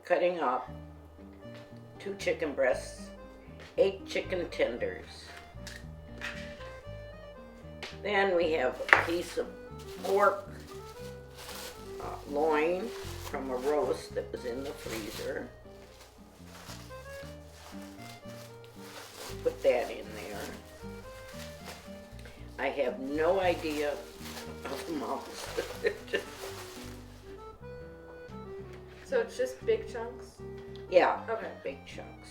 cutting up 2 chicken breasts, 8 chicken tenders. Then we have a piece of pork loin from a roast that was in the freezer. Put that in there. I have no idea of amounts. So it's just big chunks? Yeah, Okay. big chunks.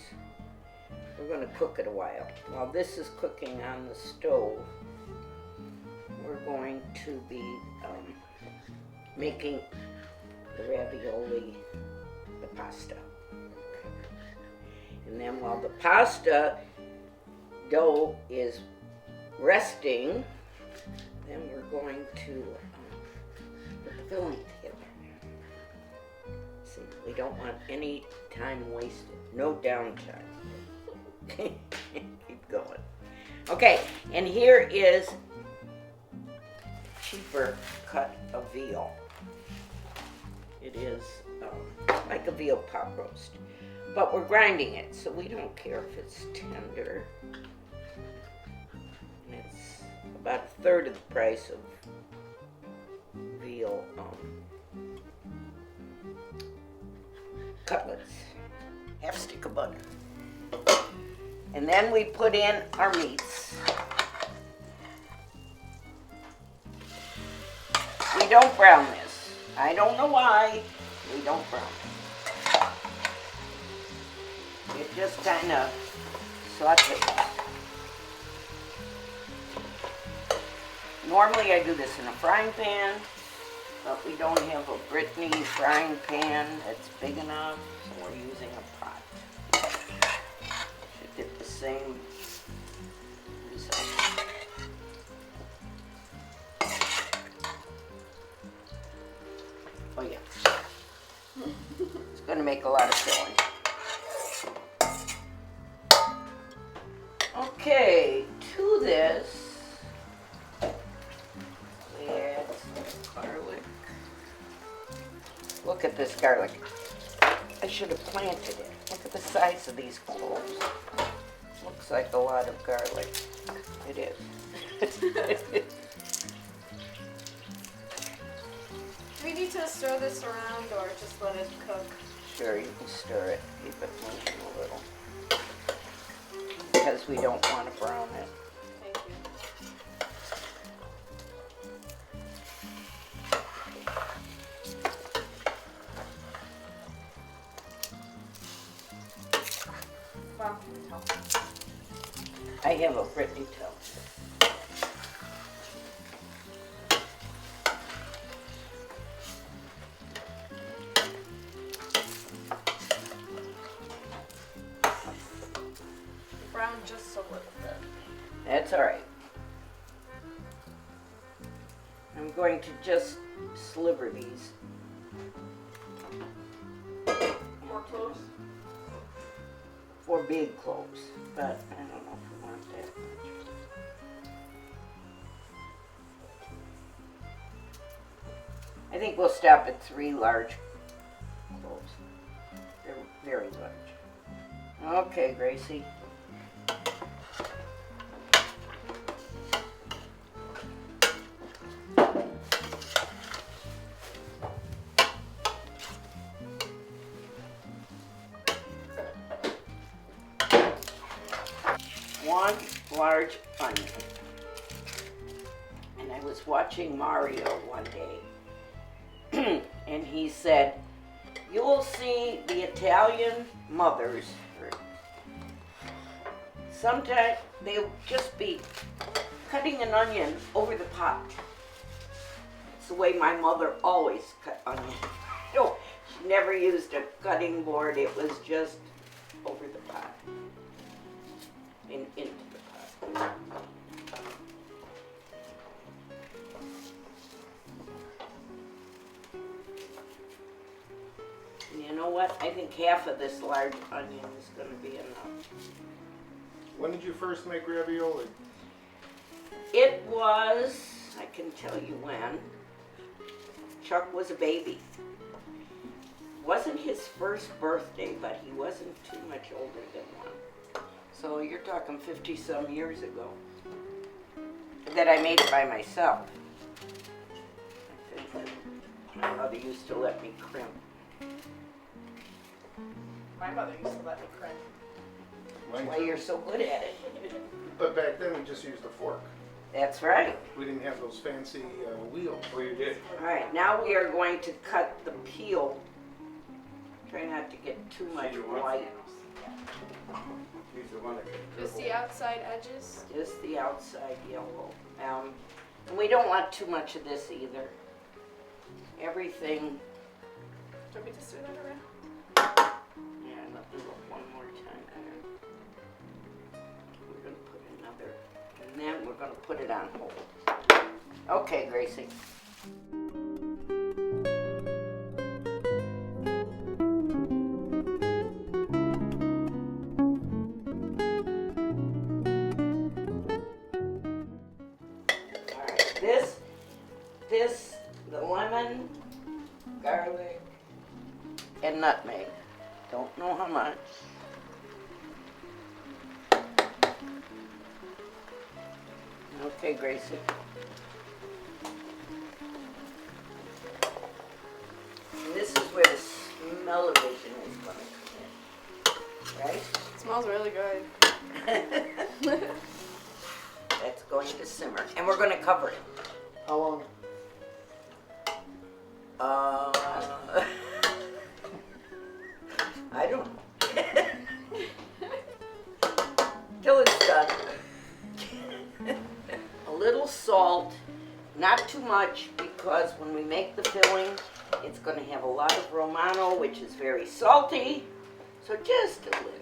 We're going to cook it a while. While this is cooking on the stove, we're going to be making the ravioli, the pasta. And then while the pasta dough is resting, then we're going to put the filling together. See, we don't want any time wasted, no downtime. Keep going. Okay, and here is cheaper cut of veal. It is like a veal pot roast, but we're grinding it, so we don't care if it's tender. And it's about a third of the price of veal cutlets. Half stick of butter. And then we put in our meats. We don't brown this. I don't know why we don't brown it. It just kind of sautés. Normally I do this in a frying pan, but we don't have a Brittany frying pan that's big enough, so we're using a pot. Should get the same result. Oh yeah. It's going to make a lot of filling. Okay, to this, we add some garlic. Look at this garlic. I should have planted it. Look at the size of these cloves. Looks like a lot of garlic. It is. Do we need to stir this around or just let it cook? Sure, you can stir it. Keep it moving a little. Because we don't want to brown it. Thank you. Wow. I have a Brittany towel. Brown just a little bit. That's all right. I'm going to just sliver these. 4 cloves. 4 big cloves, but I don't know if we want that much. I think we'll stop at 3 large cloves. They're very large. Okay, Gracie. One large onion. And I was watching Mario one day, and he said, you will see the Italian mothers, sometimes they'll just be cutting an onion over the pot. It's the way my mother always cut onion. No, she never used a cutting board, it was just over the pot. And into the pot. You know what? I think half of this large onion is going to be enough. When did you first make ravioli? It was, I can tell you when, Chuck was a baby. Wasn't his his first birthday, but he wasn't too much older than one. So you're talking 50-some years ago that I made it by myself. I think that my mother used to let me crimp. My mother used to let me crimp. Mine Why too. you're so good at it. But back then we just used a fork. That's right. We didn't have those fancy wheels. Oh, you did? All right, now we are going to cut the peel. Try not to get too much you want- white. He's the one that could Just dribble. the outside edges. Just the outside yellow. And we don't want too much of this either. Everything, Do you want me to stir that around? yeah, let me look one more time there. We're gonna put another, and then we're gonna put it on hold. Okay, Gracie. Alright, the lemon, garlic, and nutmeg. Don't know how much. Okay, Gracie. And this is where the smell-o-vision is going to come in. Right? It smells really good. That's going to simmer. And we're going to cover it. How long? I don't know. Till it's done. A little salt, not too much, because when we make the filling, it's going to have a lot of Romano, which is very salty. So just a little.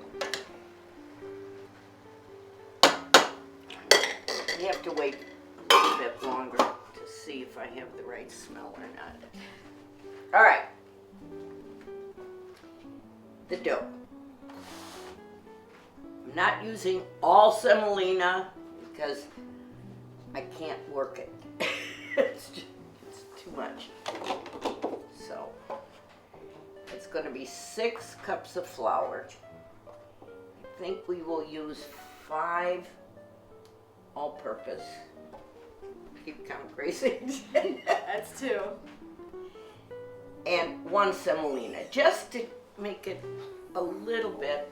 You have to wait a little bit longer to see if I have the right smell or not. All right. The dough. I'm not using all semolina because I can't work it. it's too much. So it's going to be 6 cups of flour. I think we will use 5 all-purpose. Keep count, Gracie. That's 2. And 1 semolina, just to make it a little bit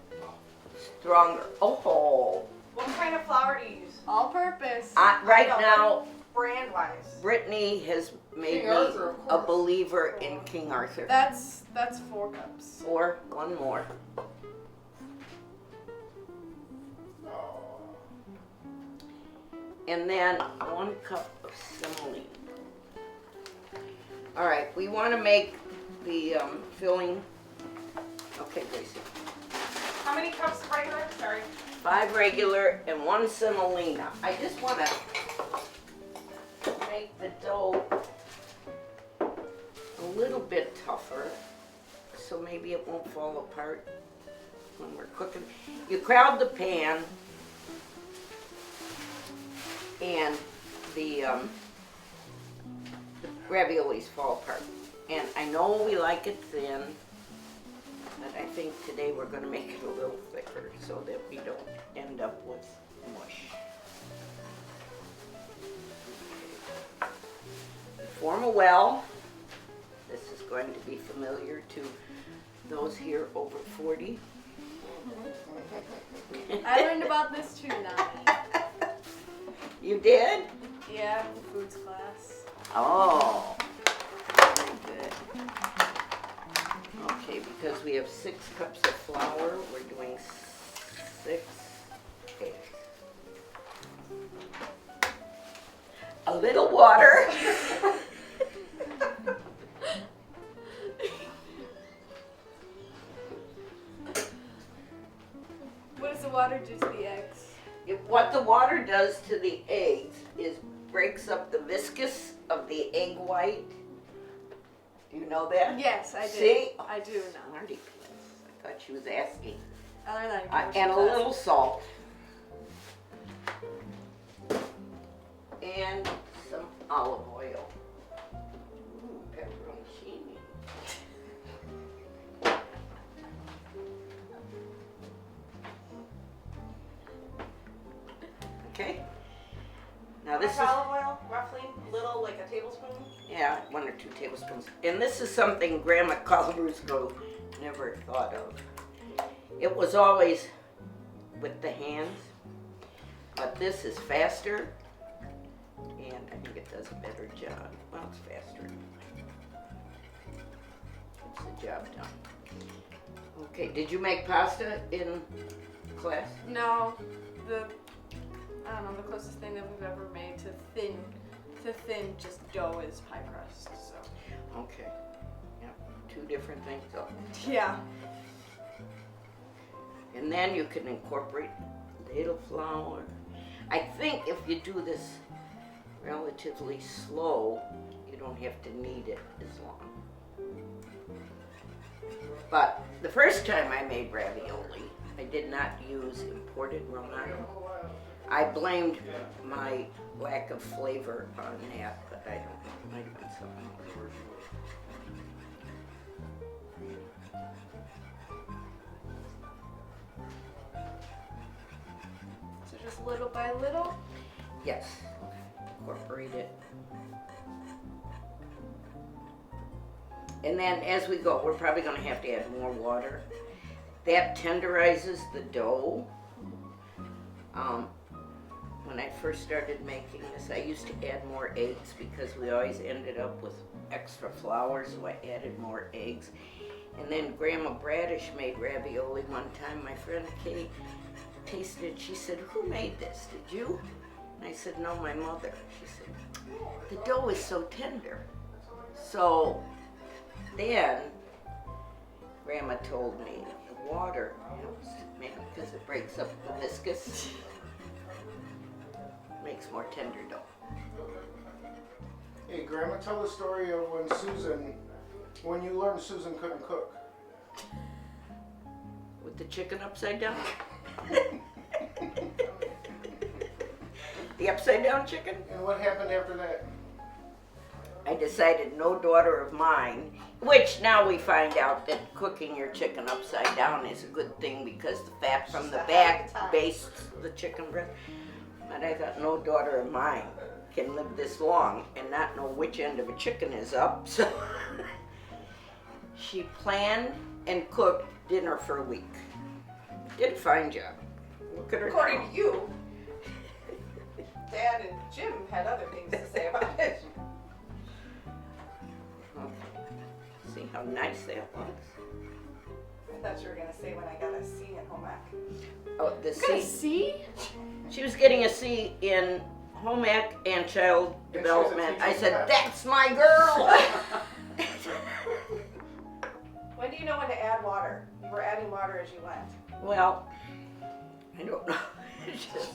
stronger. Oh, What kind of flour do you use? All purpose. right know, now, Brand wise. Brittany has made King me Arthur, of a course. believer in King Arthur. That's 4 cups. Or 1 more. And then 1 cup of semolina. All right, we want to make the filling. Okay, Gracie. How many cups of regular? Sorry. 5 regular and 1 semolina. I just want to make the dough a little bit tougher, so maybe it won't fall apart when we're cooking. You crowd the pan, and the raviolis fall apart. And I know we like it thin, but I think today we're going to make it a little thicker so that we don't end up with mush. Form a well. This is going to be familiar to those here over 40. I learned about this too, Nani. You did? Yeah, in foods class. Oh, very good. Okay, because we have 6 cups of flour, we're doing 6 eggs. A little water. What does the water do to the eggs? What the water does to the eggs is breaks up the viscous of the egg white. Do you know that? Yes, I do. See? I do know. Smarty. I thought she was asking. I learned that in chemistry And a class. little salt. And some olive oil. Ooh, pepperoncini. Now this is, olive oil, roughly, little, like a tablespoon. yeah, 1 or 2 tablespoons. And this is something Grandma Colabrusco never thought of. It was always with the hands, but this is faster, and I think it does a better job. Well, it's faster. Gets the job done. Okay, did you make pasta in class? No, I don't know, the closest thing that we've ever made to thin just dough is pie crust, so. Okay. Yep, 2 different things. Oh. Yeah. And then you can incorporate a little flour. I think if you do this relatively slow, you don't have to knead it as long. But the first time I made ravioli, I did not use imported Romano. I blamed my lack of flavor on that, but I don't know, it might have been something else. So just little by little. Yes, incorporate it. And then as we go, we're probably going to have to add more water. That tenderizes the dough. When I first started making this, I used to add more eggs because we always ended up with extra flour, so I added more eggs. And then Grandma Bradish made ravioli one time. My friend Kay tasted it. She said, "Who made this? Did you?" And I said, "No, my mother." She said, "The dough is so tender." So then Grandma told me the water helps, maybe because it breaks up the viscous, makes more tender dough. Hey, Grandma, tell the story of when you learned Susan couldn't cook. With the chicken upside down? The upside down chicken? And what happened after that? I decided no daughter of mine, which now we find out that cooking your chicken upside down is a good thing because the fat from the back bastes the chicken breast. But I thought no daughter of mine can live this long and not know which end of a chicken is up. So she planned and cooked dinner for a week. Did a fine job. Look at her According now. to you, Dad and Jim had other things to say about it. Okay. See how nice that looks? I thought you were gonna say when I got a C in home ec. Oh, the Got a C. C? She was getting a C in home ec and child And she was a development. teacher I for said, that. "That's my girl." When do you know when to add water? You were adding water as you went. Well, I don't know. It's just,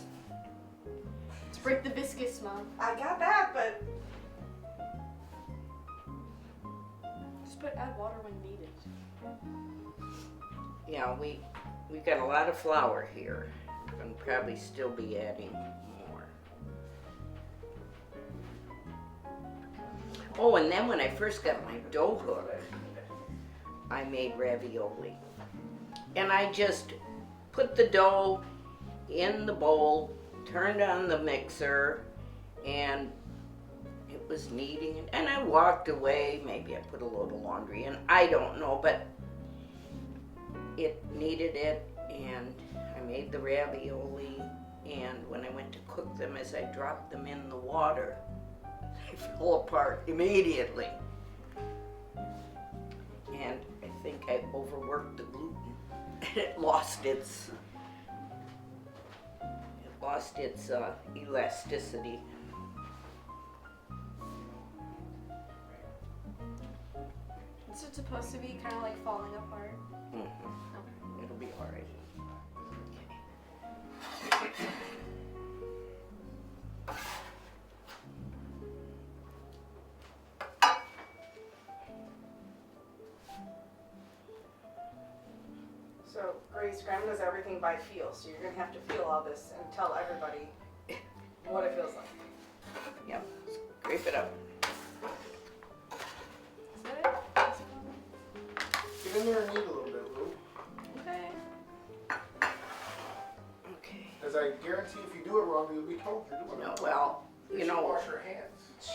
To break the viscous, Mom. I got that, but Just add water when needed. yeah, we got a lot of flour here. And probably still be adding more. Oh, and then when I first got my dough hooked, I made ravioli. And I just put the dough in the bowl, turned on the mixer, and it was kneading. And I walked away. Maybe I put a load of laundry in. I don't know, but it kneaded it, and I made the ravioli. And when I went to cook them, as I dropped them in the water, they fell apart immediately. And I think I overworked the gluten. It lost its elasticity. Is it supposed to be kind of like falling apart? Mm-hmm. It'll be all right. so Grace, Grandma does everything by feel, so you're gonna have to feel all this and tell everybody what it feels like. Yep. Scrape it up. Is that it? Get in there and eat a little bit, Lou. Okay. Okay. Because I guarantee if you do it wrong, you'll be told you're doing No, it. well, You you should know, wash your hands.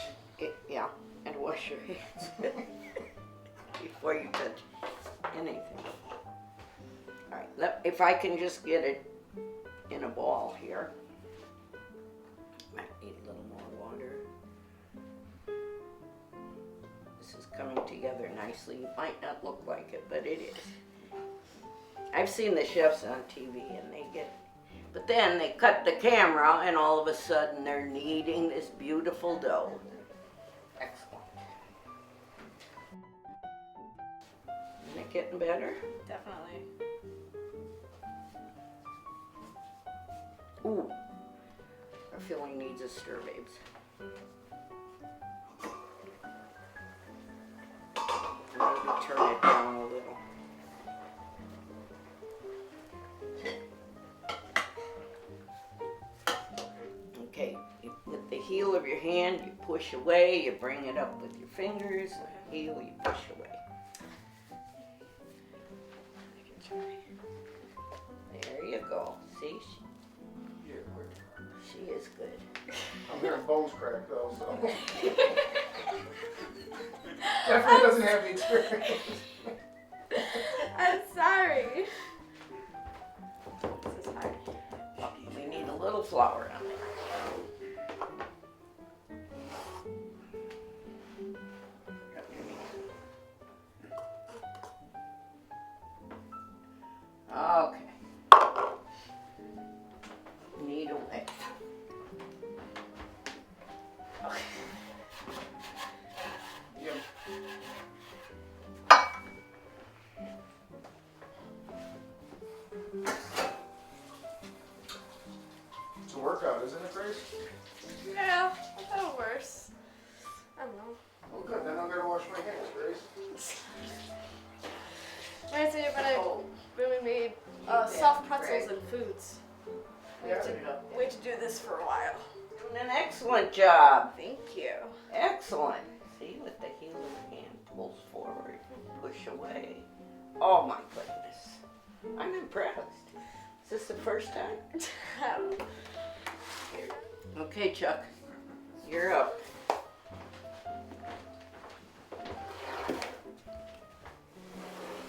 yeah, and wash your hands before you touch anything. All right, if I can just get it in a ball here. Might need a little more water. This is coming together nicely. It might not look like it, but it is. I've seen the chefs on TV and they get, but then they cut the camera and all of a sudden they're kneading this beautiful dough. Excellent. Isn't it getting better? Definitely. Ooh, our filling needs a stir, babes. Maybe turn it down a little. Okay, with the heel of your hand, you push away, you bring it up with your fingers, the heel, you push away. There you go. See? Yeah, quick. She is good. I'm hearing bones crack though, so. Definitely doesn't have the experience. I'm sorry. This is hard. We need a little flour on there. Okay. Knead away. Okay. Yep. It's a workout, isn't it, Grace? Yeah, I thought it worse. I don't know. Well, good. Then I'm gonna wash my hands, Grace. Reminds me of when we made soft pretzels and foods. We Yeah. had to do this for a while. Doing an excellent job. Thank you. Excellent. See, with the heel of the hand pulls forward, push away. Oh my goodness. I'm impressed. Is this the first time? Okay, Chuck. You're up.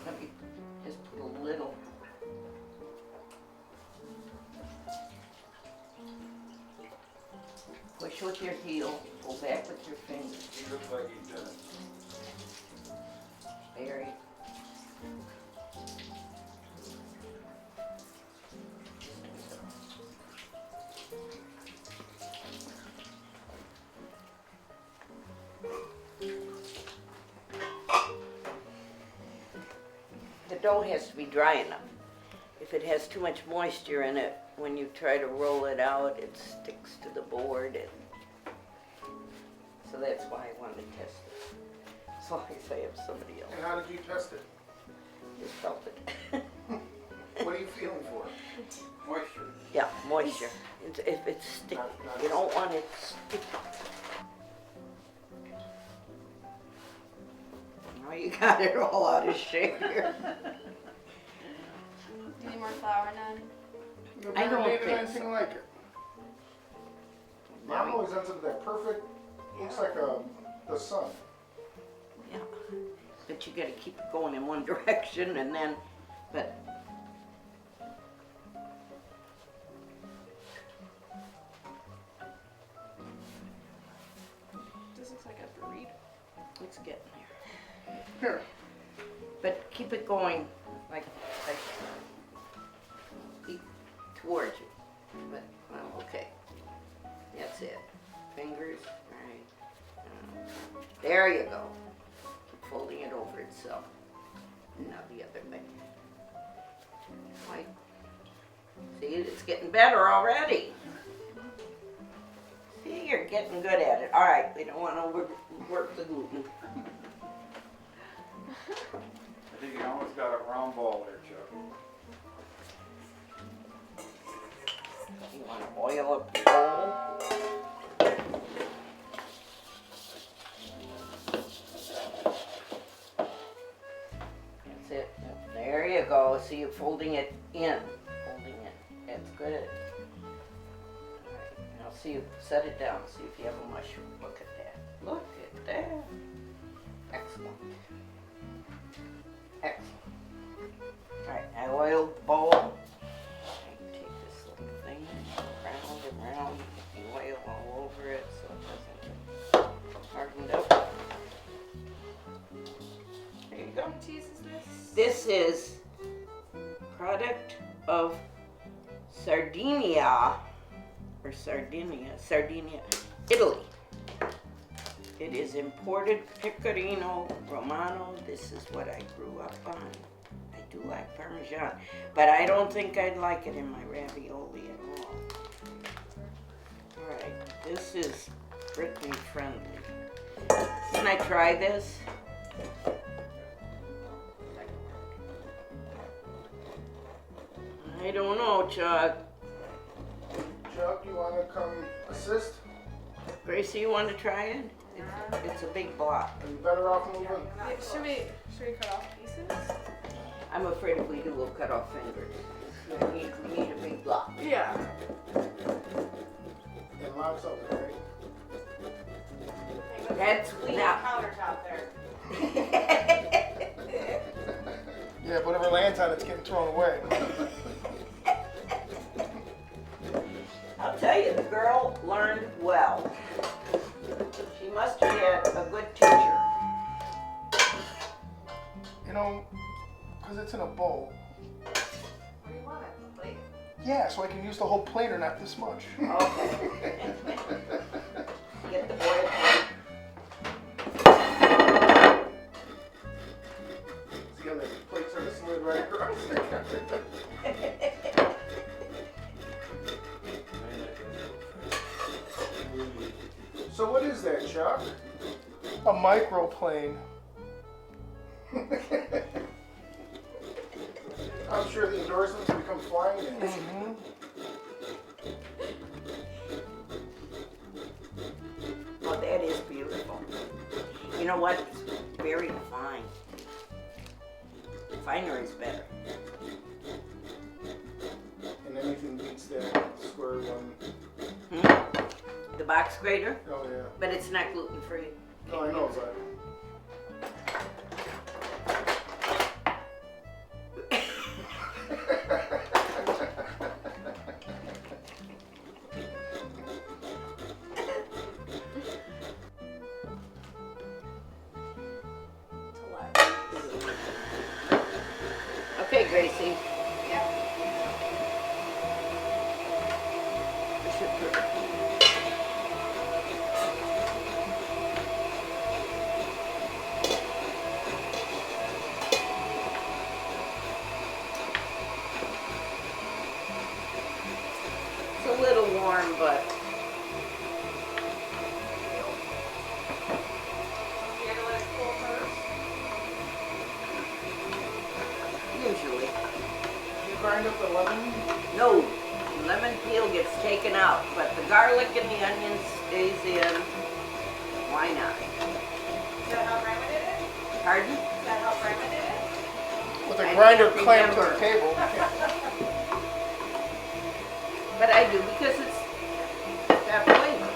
Let me just put a little. Push with your heel, pull back with your fingers. He looks like he's done it. Very. The dough has to be dry enough. If it has too much moisture in it, when you try to roll it out, it sticks to the board. So that's why I wanted to test it. As long as I have somebody else. And how did you test it? Just felt it. What are you feeling for? Moisture. Yeah, moisture. If it's sticky, you don't want it sticky. Now you got it all out of shape here. Do you need more flour, Nan? You've I never don't made think anything so. like it. Now Mom always ends up with that perfect, looks like the sun. Yeah, but you gotta keep it going in one direction and then, but. This looks like a burrito. It's getting there. Here. But keep it going like towards you. But, well, okay. That's it. Fingers, alright. There you go. Keep folding it over itself. Now the other way. Like, see, it's getting better already. See, you're getting good at it. Alright, we don't want to overwork the gluten. I think you almost got a round ball there, Chuck. You want to oil up your bowl. That's it. There you go. See, you're folding it in. Folding it. That's good. All right. Now See, set it down. See if you have a mushroom. Look at that. Look at that. Excellent. Excellent. All right, I oiled the bowl. I take this little thing, round and round, and oil all over it so it doesn't get hardened up. There you go. What cheese is this? This is product of Sardinia, Italy. It is imported Pecorino Romano. This is what I grew up on. I do like Parmesan, but I don't think I'd like it in my ravioli at all. All right, this is Brittany friendly. Can I try this? I don't know, Chuck. Chuck, you want to come assist? Gracie, you want to try it? It's a big block. Are you better off moving? Yeah, should we cut off pieces? I'm afraid if we do, we'll cut off fingers. We need a big block. Yeah. And lots of it, right? That's Clean now. countertop there. Yeah, but whatever lands on it's getting thrown away. I'll tell you, the girl learned well. She must have had a good teacher. You know, because it's in a bowl. What do you want? A plate? Yeah, so I can use the whole plate or not this much. Okay. Get the boy. See how the plate sort of slid right across? So what is that, Chuck? A microplane. I'm sure the endorsements will come flying in. Oh, that is beautiful. You know what? It's very fine. Finer is better. And anything beats that square one. The box grater, Oh, yeah. but it's not gluten free. No, I know, but. Okay, Gracie. Yeah. Push it through. It's a little warm, but You gotta let it cool first. usually. You grind up the lemon? No, lemon peel gets taken out, but the garlic and the onion stays in. Why not? Is that how Grandma did it? Pardon? Is that how Grandma did it? With I a grinder can't clamped to the remember. table. But I do because it's got flavor.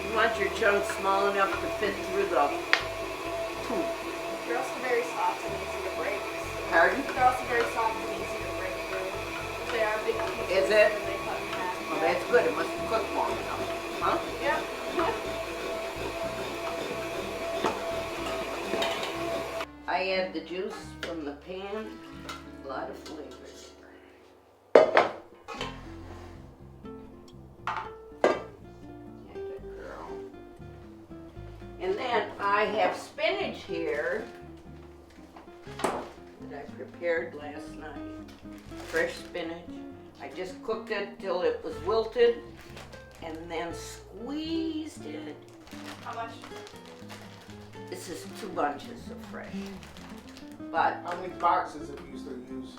You want your chunks small enough to fit through the tube. They're also very soft and easy to break. Pardon? They're also very soft and easy to break through. They are big pieces. Is it? And they cut in half. Well, that's good. It must have cooked long enough. Huh? Yeah. I add the juice from the pan. A lot of flavor. Good girl. And then I have spinach here that I prepared last night. Fresh spinach. I just cooked it till it was wilted and then squeezed it. How much? This is 2 bunches of fresh. But How many boxes have you used to use?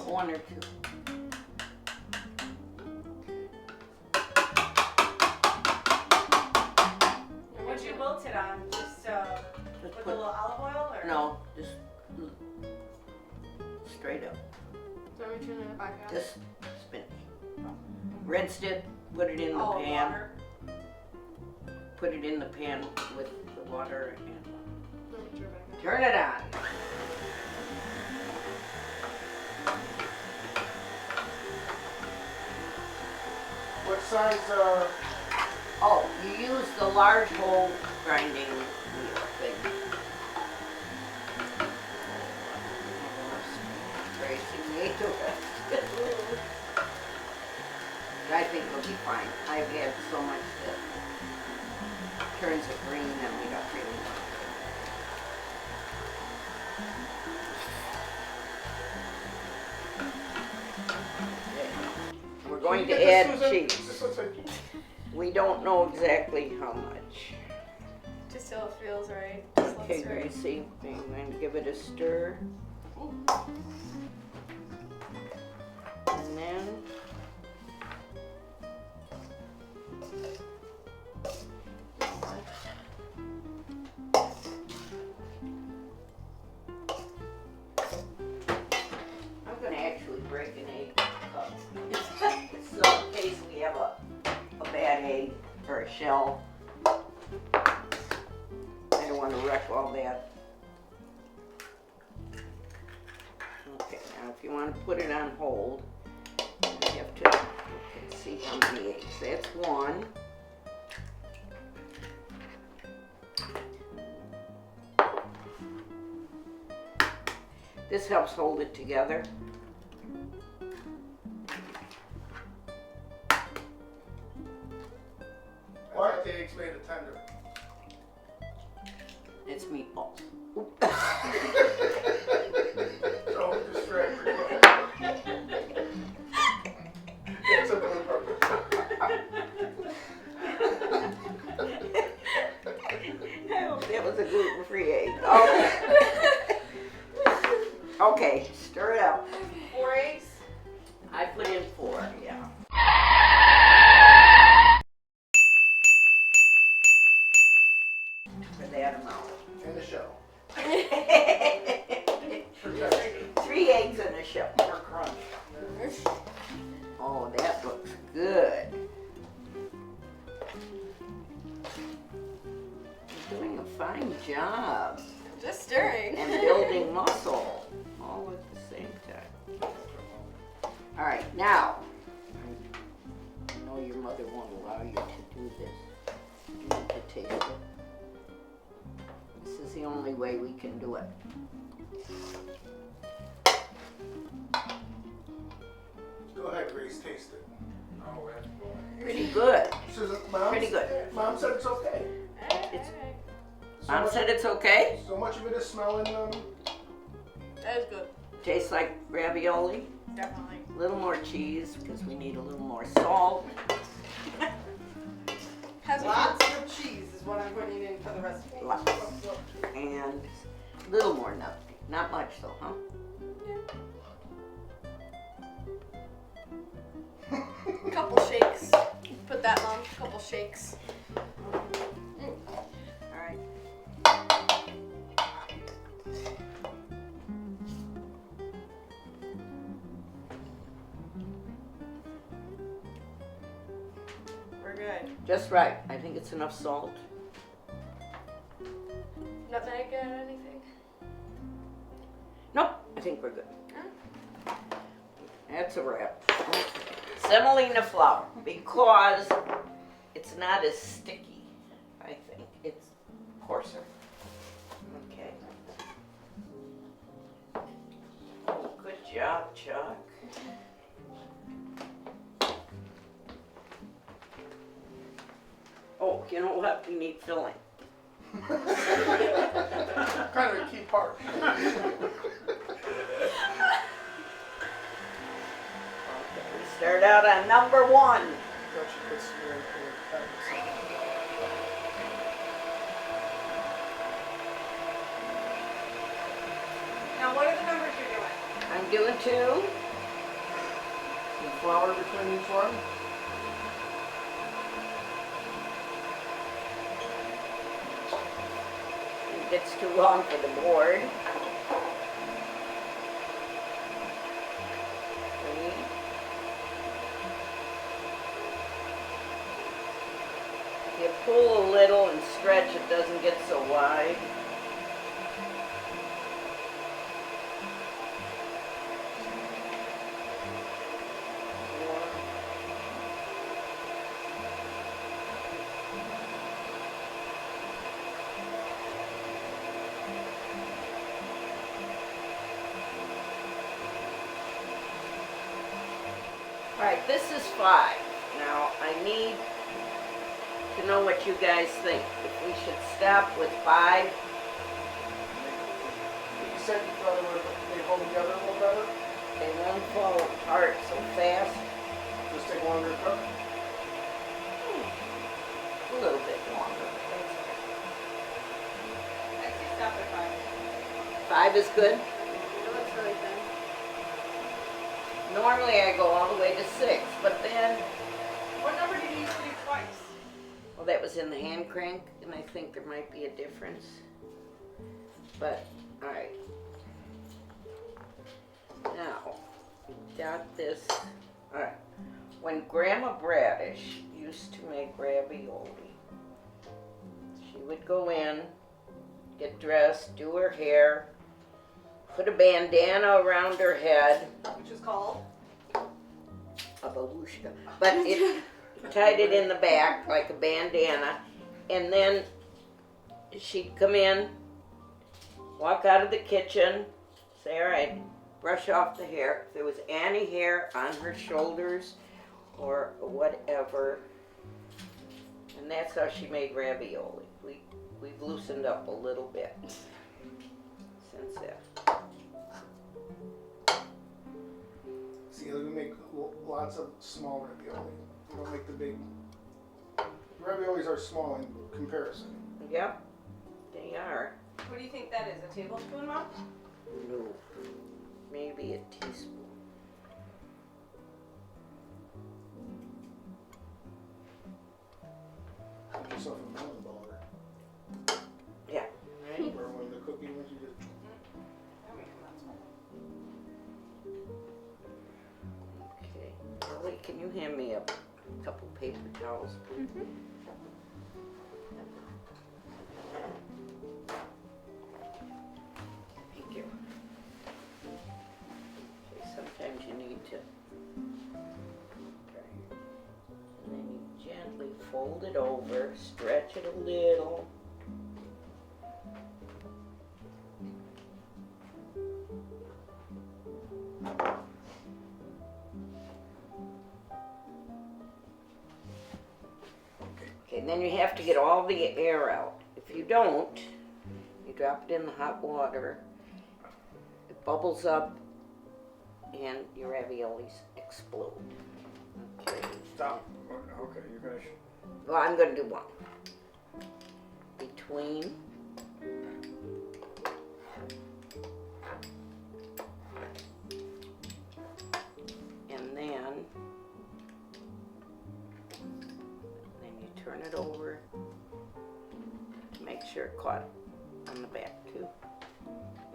1 or 2. What'd you wilt it on? Just back on? Just spinach. Rinsed it, put it in the Oh, pan. water. Put it in the pan with the water and Let me turn back on. turn it on. What size, Oh, you use the large hole grinding wheel thing. Racing me to it. I think it'll be fine. I've had so much that turns it green and we don't really want it. Okay. We're going to add cheese. We don't know exactly how much. Just till it feels right. Just Okay, looks right. Gracie, I'm going to give it a stir. And then I'm going to actually break an egg cup. So in case we have a bad egg or a shell. I don't want to wreck all that. Okay, now if you want to put it on hold, you have to see how many eggs. That's one. This helps hold it together. I thought the eggs made it tender. It's meatballs. Don't distract me. It's a blooper. I hope that was a gluten-free egg. Oh. Okay, stir it up. 4 eggs? I put in 4, yeah. For that amount. And the shell. 3 eggs in a shell. For crunch. Oh, that looks good. You're doing a fine job. Just stirring. And building muscle all at the same time. All right, now, I know your mother won't allow you to do this. You need to taste it. This is the only way we can do it. Go ahead, Grace, taste it. Oh, that's boy. Pretty good. Susan, Mom, Pretty good. Mom said it's okay. It's- So Mom much- said it's okay. So much of it is smelling, That is good. Tastes like ravioli. Definitely. A little more cheese because we need a little more salt. Has Lots of cheese is what I'm putting in for the recipe. Lots. And a little more nutmeg. Not much though, huh? a couple shakes. Put that, Mom. A couple shakes. All right. We're good. Just right. I think it's enough salt. Nutmeg and anything? Nope, I think we're good. That's a wrap. Semolina flour, because it's not as sticky, I think. It's coarser. Okay. Oh, good job, Chuck. Oh, you know what? We need filling. kind of a key part. Okay, we start out on number 1. Now, what are the numbers you're doing? I'm doing 2. Some flour between each one. It gets too long for the board. 3. you pull a little and stretch, it doesn't get so wide. Alright, this is 5. Now, I need to know what you guys think. If we should stop with 5, You said you thought they hold together a little better? they won't fall apart so fast. Just take longer to cook? A little bit longer. I say stop at 5. 5 is good. It looks really thin. Normally I go all the way to 6, but then, What number did you use to do twice? well, that was in the hand crank, and I think there might be a difference. But, alright. Now, we got this. Alright. When Grandma Bradish used to make ravioli, she would go in, get dressed, do her hair, put a bandana around her head, Which is called? a babushka, but it tied it in the back like a bandana, and then she'd come in, walk out of the kitchen, say, all right, brush off the hair. If there was any hair on her shoulders or whatever, and that's how she made ravioli. We've loosened up a little bit since then. See, we make lots of small ravioli. We don't make the big. Raviolis are small in comparison. Yep, they are. What do you think that is? A tablespoon, Mom? No, maybe a teaspoon. Put yourself a melon baller. Yeah, right? Or when the cookie ones you just. That makes sense. Okay. Ellie, can you hand me a couple paper towels? Thank you. Okay, sometimes you need to. Okay. And then you gently fold it over, stretch it a little. Okay, and then you have to get all the air out. If you don't, you drop it in the hot water, it bubbles up, and your raviolis explode. Okay. Stop. Okay, you're gonna. Well, I'm going to do one. Between. And then you turn it over to make sure it caught on the back too.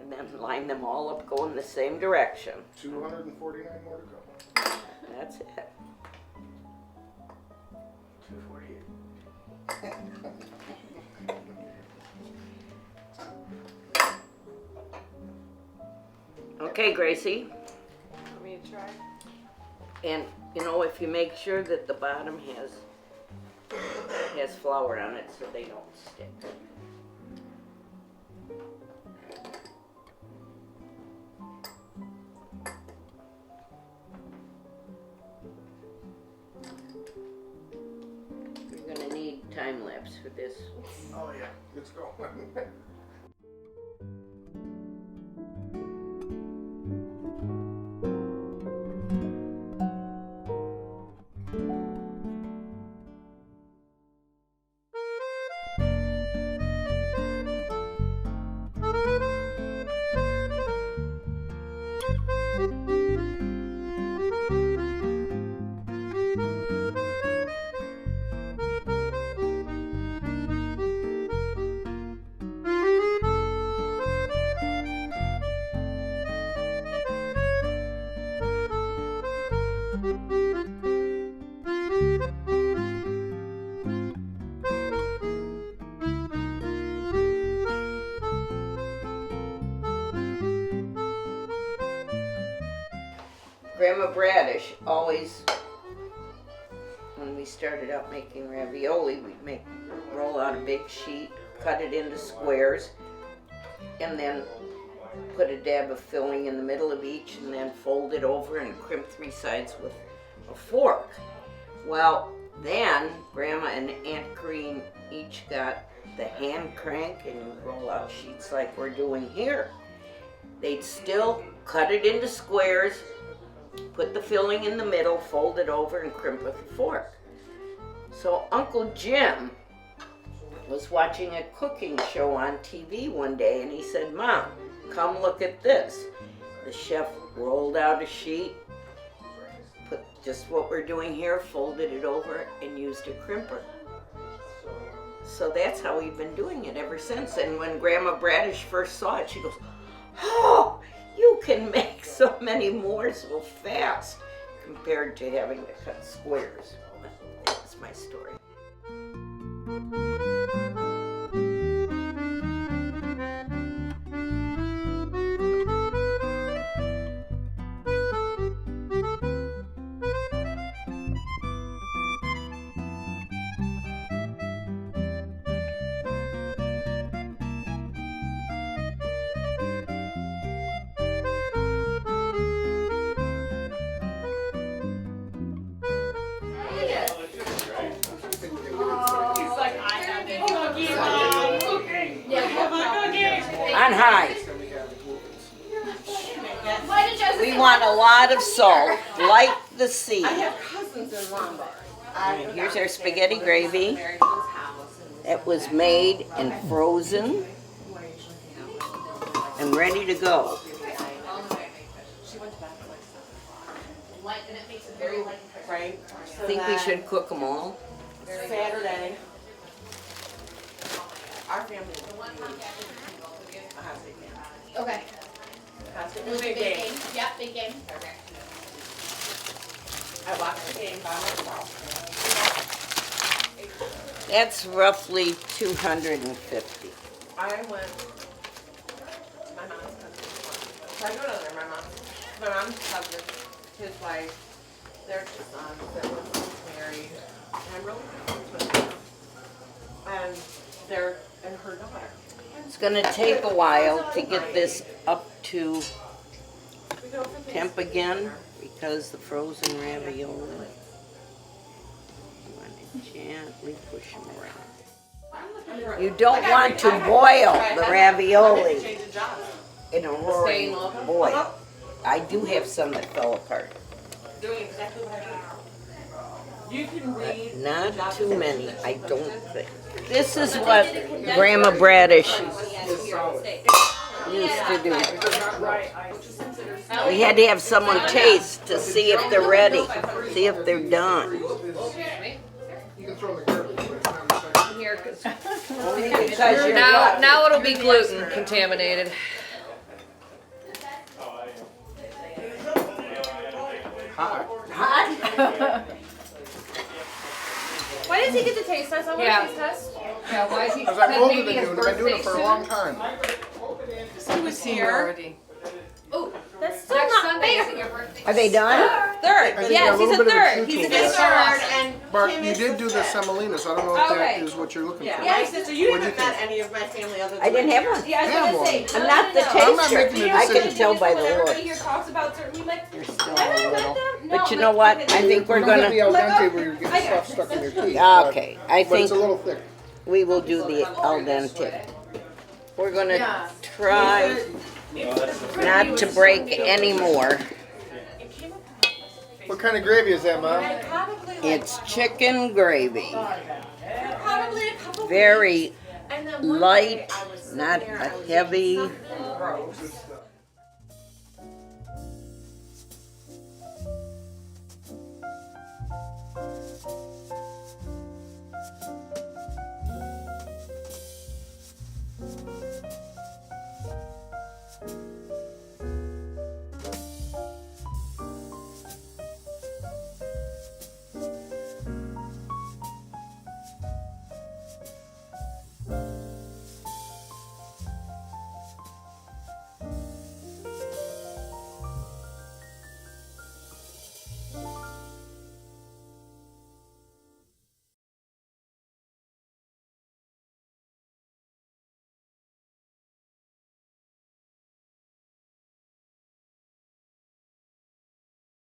And then line them all up going the same direction. 249 more to go. That's it. 248. Okay, Gracie. Want me to try? And you know, if you make sure that the bottom has flour on it so they don't stick. You're gonna need time lapse for this. Oh yeah, let's go. Grandma Bradish always, when we started out making ravioli, we'd roll out a big sheet, cut it into squares, and then put a dab of filling in the middle of each, and then fold it over and crimp 3 sides with a fork. Well, then Grandma and Aunt Green each got the hand crank, and you roll out sheets like we're doing here. They'd still cut it into squares, put the filling in the middle, fold it over, and crimp with a fork. So Uncle Jim was watching a cooking show on TV one day, and he said, "Mom, come look at this." The chef rolled out a sheet, put just what we're doing here, folded it over, and used a crimper. So that's how we've been doing it ever since. And when Grandma Bradish first saw it, she goes, "Oh, you can make so many more so fast," compared to having to cut squares. That's my story. On high. We want a lot of salt, like the sea. And here's our spaghetti gravy. It was made and frozen and ready to go. Right. I think we should cook them all. Saturday. Our family. Okay. Big game. Yep, big game. I watched the game by myself. That's roughly 250. I went to my mom's cousin's. So I go down there, my mom's cousin, his wife, their 2 sons that was married, and I'm really good friends with them. And her daughter. It's gonna take a while to get this up to We go for temp again because the frozen ravioli. You want to gently push them around. You don't want to boil the ravioli Change the job. in a roaring boil. I do have some that fell apart. Doing exactly what I do. You can read. Not too many, I don't think. This is what Grandma Bradish used to do. We had to have someone taste to see if they're ready, see if they're done. You can throw the garbage, but it's not a Here, 'cause Only because you're now it'll be gluten contaminated. hot. Why does he get the taste test? I want Yeah. a taste test. Yeah, why is he? Because I'm older maybe than his you, and I've been doing it for a birthday long time. He was here. Oh, That's still next not Sunday fair. isn't your birthday. Are they done? Third. think Yes, a he's little a bit of a third. chew He's a to good this. third. And But Kim you is did the do the fifth. semolina, so I don't know if Okay. that is what you're looking Yeah, for. my sister, you What'd you haven't met think? any of my family other than I didn't my have parents. one. Yeah, I was Have gonna one. say. I'm not the I'm not taster. making the I can decision. tell by the Everybody look. here talks about certain. We like. You're still Have a you met little. them? But you know what? I think we're You don't get the gonna. al dente where you get the stuff stuck in your teeth. Okay, I But it's think a little thick. we will do the al dente. We're gonna try not to break any more. What kind of gravy is that, Mom? Probably like. It's chicken gravy. Probably a couple. Very And then one light, day I was sitting not there, a I was heavy. eating something gross.